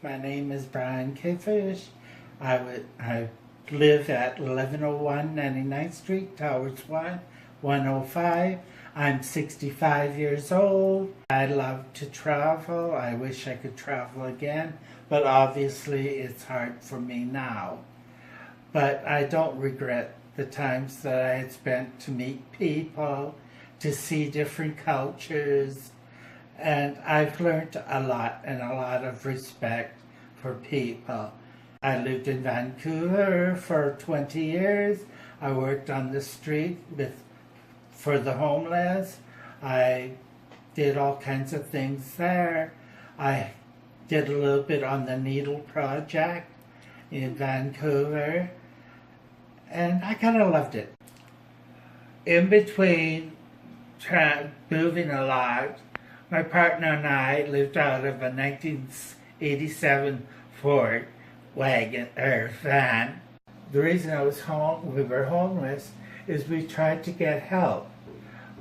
My name is Brian Kayfish. I live at 1101 99th Street, Towers 105. I'm 65 years old. I love to travel. I wish I could travel again, but obviously it's hard for me now. But I don't regret the times that I had spent to meet people, to see different cultures, and I've learned a lot and a lot of respect for people. I lived in Vancouver for 20 years. I worked on the street for the homeless. I did all kinds of things there. I did a little bit on the Needle Project in Vancouver, and I kind of loved it. In between moving a lot, my partner and I lived out of a 1987 Ford van. The reason we were homeless is we tried to get help,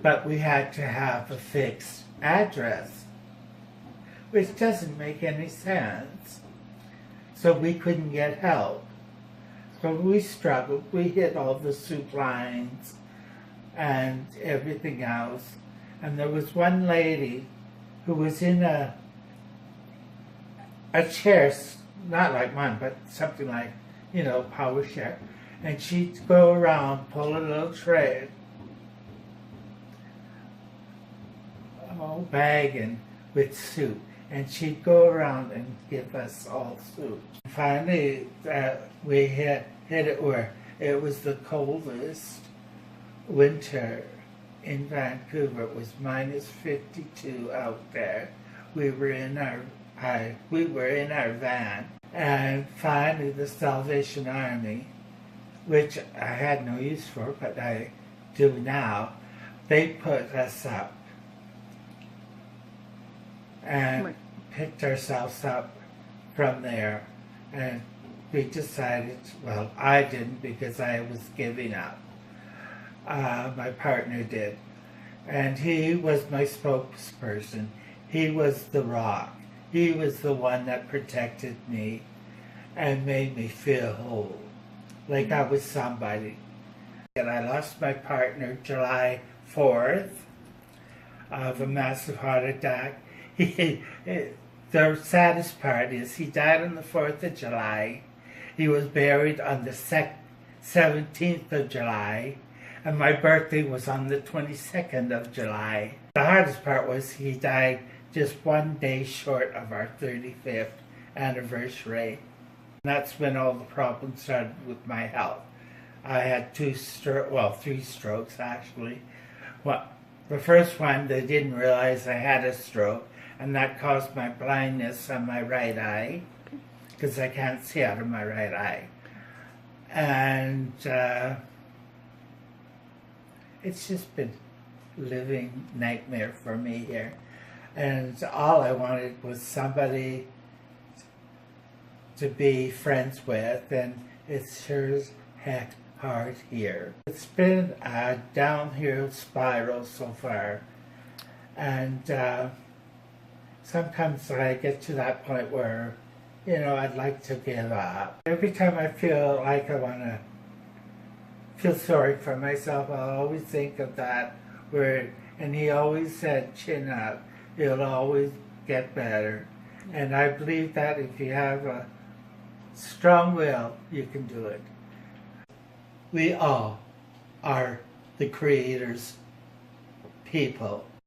but we had to have a fixed address, which doesn't make any sense. So we couldn't get help. So we struggled. We hit all the soup lines and everything else. And there was one lady who was in a chair, not like mine, but something like, power chair. And she'd go around, pull a little tray, bag and with soup. And she'd go around and give us all soup. Finally, we hit it where it was the coldest winter in Vancouver. It was minus 52 out there. We were in our van, and finally the Salvation Army, which I had no use for, but I do now, they put us up and picked ourselves up from there. And we decided, well, I didn't because I was giving up. My partner did. And he was my spokesperson. He was the rock. He was the one that protected me and made me feel whole, like I was somebody. And I lost my partner July 4th of a massive heart attack. The saddest part is he died on the 4th of July. He was buried on the 17th of July. And my birthday was on the 22nd of July. The hardest part was he died just one day short of our 35th anniversary. And that's when all the problems started with my health. I had 3 strokes actually. Well, the first one, they didn't realize I had a stroke, and that caused my blindness on my right eye, because I can't see out of my right eye. And it's just been a living nightmare for me here. And all I wanted was somebody to be friends with, and it's sure as heck hard here. It's been a downhill spiral so far, and sometimes I get to that point where, I'd like to give up. Every time I feel like I want to feel sorry for myself, I'll always think of that word. And he always said, chin up, it'll always get better. And I believe that if you have a strong will, you can do it. We all are the Creator's people.